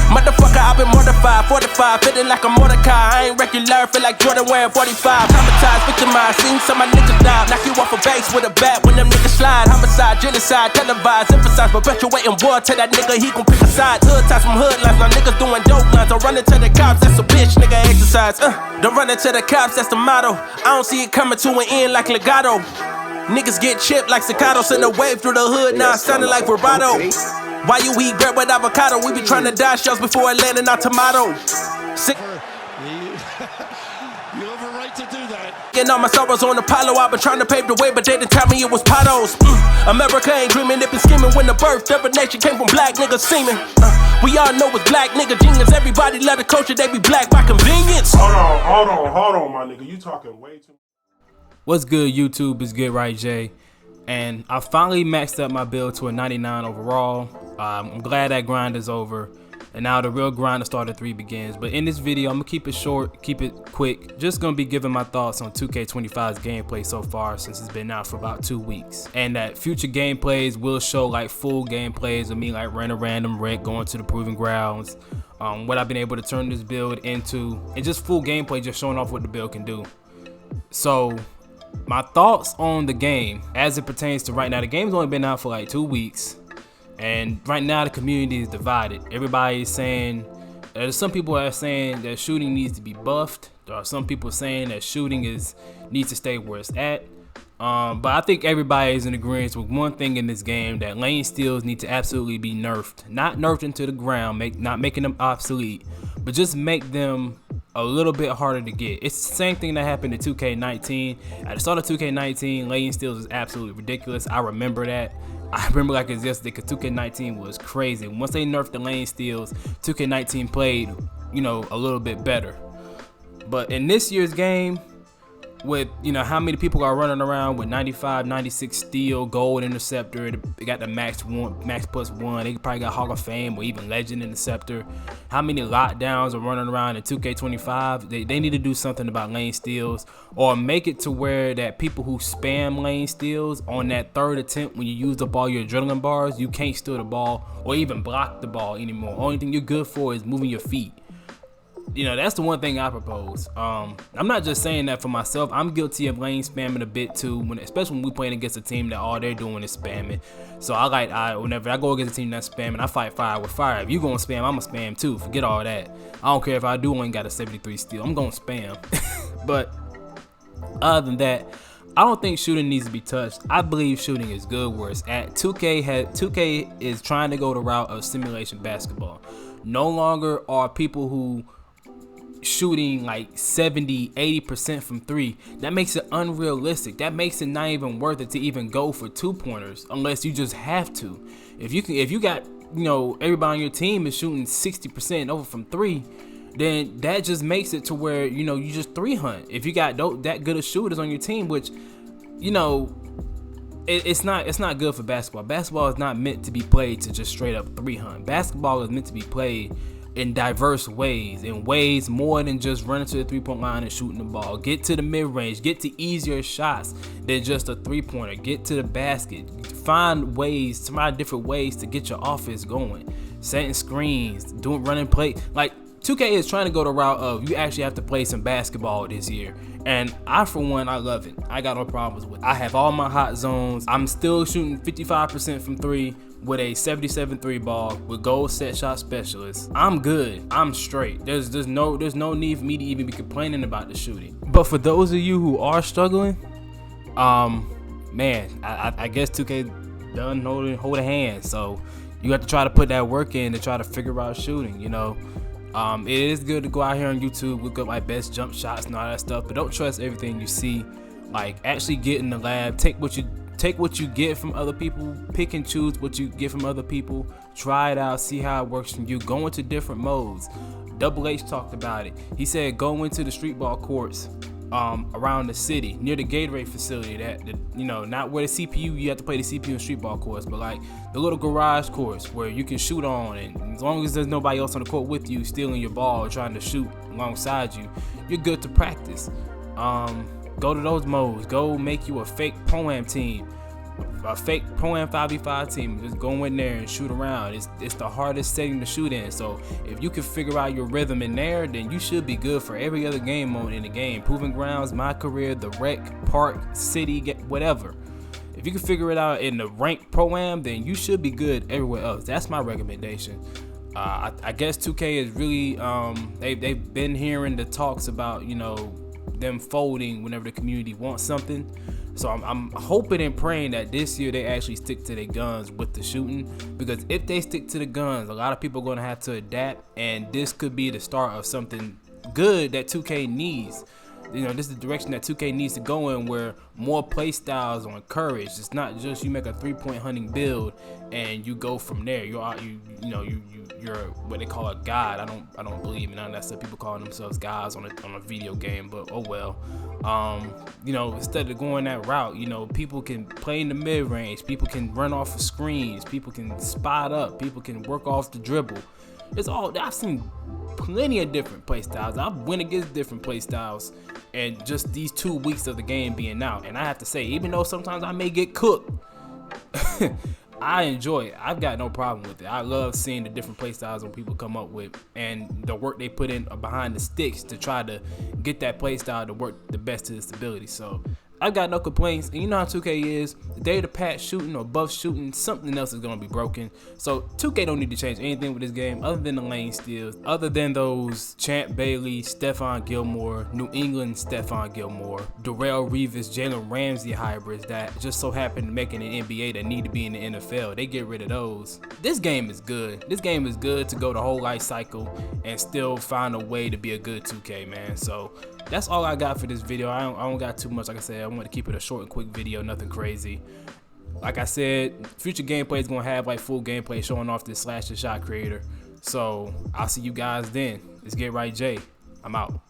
Motherfucker, I've been mortified, fortified, feeling like a Mordecai. I ain't regular, feel like Jordan wearing 45. Traumatized, victimized, seen some of my niggas die. Knock you off a base with a bat when them niggas slide. Homicide, genocide, televised, emphasize, perpetuating war. Tell that nigga he gon' pick a side. Hood ties from hood lines, now niggas doing dope lines. Don't run into the cops, that's a bitch, nigga exercise. Don't run into the cops, that's the motto. I don't see it coming to an end like legato. Niggas get chipped like staccato, send a wave through the hood, now it's sounding like vibrato. Why you eat bread with avocado? We be trying to dodge shells before it landing our tomato. Sick. You have a right to do that. And all my sorrows on Apollo. I've been trying to pave the way, but they didn't tell me it was potholes. America ain't dreaming, they been scheming. When the birth of a nation came from black niggas seeming. We all know it's black nigga genius. Everybody love the culture, they be black by convenience. Hold on, my nigga. You talking way too. What's good, YouTube? It's Get Right Jay, and I finally maxed up my build to a 99 overall. I'm glad that grind is over, and now the real grind of Starter 3 begins. But in this video, I'm gonna keep it short, keep it quick. Just gonna be giving my thoughts on 2K25's gameplay so far, since it's been out for about 2 weeks, and that future gameplays will show like full gameplays of me like running a random wreck, going to the proving grounds, what I've been able to turn this build into, and just full gameplay, just showing off what the build can do. So my thoughts on the game as it pertains to right now. The game's only been out for like 2 weeks, and right now the community is divided. Everybody is saying, there's some people that are saying that shooting needs to be buffed. There are some people saying that shooting needs to stay where it's at. But I think everybody is in agreement with one thing in this game, that lane steals need to absolutely be nerfed. Not nerfed into the ground, not making them obsolete, but just make them a little bit harder to get. It's the same thing that happened in 2K19. At the start of 2K19, lane steals is absolutely ridiculous. I remember that. I remember like it's yesterday, because 2K19 was crazy. Once they nerfed the lane steals, 2K19 played, a little bit better. But in this year's game, with how many people are running around with 95, 96 steel, gold interceptor, they got the max plus one, they probably got Hall of Fame or even legend interceptor. How many lockdowns are running around in 2K25? They need to do something about lane steals, or make it to where that people who spam lane steals on that third attempt, when you use up all your adrenaline bars, you can't steal the ball or even block the ball anymore. Only thing you're good for is moving your feet. That's the one thing I propose. I'm not just saying that for myself. I'm guilty of lane spamming a bit too, especially when we playing against a team that all they're doing is spamming. So whenever I go against a team that's spamming, I fight fire with fire. If you gonna spam, I'ma spam too. Forget all that. I don't care if I do only got a 73 steal. I'm gonna spam. But other than that, I don't think shooting needs to be touched. I believe shooting is good where it's at. 2K is trying to go the route of simulation basketball. No longer are people who shooting like 70-80% from 3. That makes it unrealistic. That makes it not even worth it to even go for 2-pointers unless you just have to. If you got everybody on your team is shooting 60% over from 3, then that just makes it to where you just 3 hunt. If you got that good of shooters on your team, which it's not good for basketball. Basketball is not meant to be played to just straight up 3 hunt. Basketball is meant to be played in diverse ways, in ways more than just running to the 3-point line and shooting the ball. Get to the mid-range, get to easier shots than just a 3-pointer. Get to the basket. Find different ways to get your offense going. Setting screens, running play. Like 2K is trying to go the route of you actually have to play some basketball this year. And I, for one, I love it. I got no problems with it. I have all my hot zones. I'm still shooting 55% from 3 with a 77 3 ball with gold set shot specialist. I'm good. I'm straight. There's no need for me to even be complaining about the shooting. But for those of you who are struggling, man, I guess 2K done hold a hand. So you have to try to put that work in to try to figure out shooting. It is good to go out here on YouTube, look up like best jump shots and all that stuff, but don't trust everything you see. Like, actually get in the lab, take what you get from other people, pick and choose what you get from other people, try it out, see how it works for you. Go into different modes. Double H talked about it. He said go into the street ball courts around the city near the Gatorade facility, not where the CPU, you have to play the CPU and street ball courts, but like the little garage courts where you can shoot on, and as long as there's nobody else on the court with you stealing your ball or trying to shoot alongside you, you're good to practice. Go to those modes. Go make you a fake Pro-Am team. a fake Pro-Am 5v5 team. Just go in there and shoot around. It's the hardest setting to shoot in. So if you can figure out your rhythm in there, then you should be good for every other game mode in the game. Proving Grounds, My Career, the Rec, Park, City, whatever. If you can figure it out in the ranked Pro-Am, then you should be good everywhere else. That's my recommendation. I guess 2K is really they've been hearing the talks about, you know, them folding whenever the community wants something. So I'm hoping and praying that this year they actually stick to their guns with the shooting, because if they stick to the guns, a lot of people are going to have to adapt, and this could be the start of something good that 2K needs. You know, this is the direction that 2K needs to go in, where more play styles are encouraged. It's not just you make a 3-point hunting build and you go from there. You're what they call a god. I don't believe in none of that stuff. People calling themselves gods on a video game, but oh well. You know, instead of going that route, you know, people can play in the mid range. People can run off of screens. People can spot up. People can work off the dribble. It's all, I've seen plenty of different play styles. I've went against different play styles, and just these 2 weeks of the game being out, and I have to say, even though sometimes I may get cooked, I enjoy it. I've got no problem with it. I love seeing the different play styles when people come up with, and the work they put in behind the sticks to try to get that play style to work the best to its ability. So I've got no complaints. And you know how 2K is. The day the patch shooting or buff shooting, something else is going to be broken. So 2K don't need to change anything with this game other than the lane steals, other than those Champ Bailey, Stephon Gilmore, New England Stephon Gilmore, Darrell Revis, Jalen Ramsey hybrids that just so happen to make it in the NBA that need to be in the NFL. They get rid of those. This game is good. This game is good to go the whole life cycle and still find a way to be a good 2K, man. So that's all I got for this video. I don't got too much. Like I said, I want to keep it a short and quick video, nothing crazy. Like I said, future gameplay is going to have like full gameplay showing off this Slash the Shot creator. So I'll see you guys then. It's Get Right Jay. I'm out.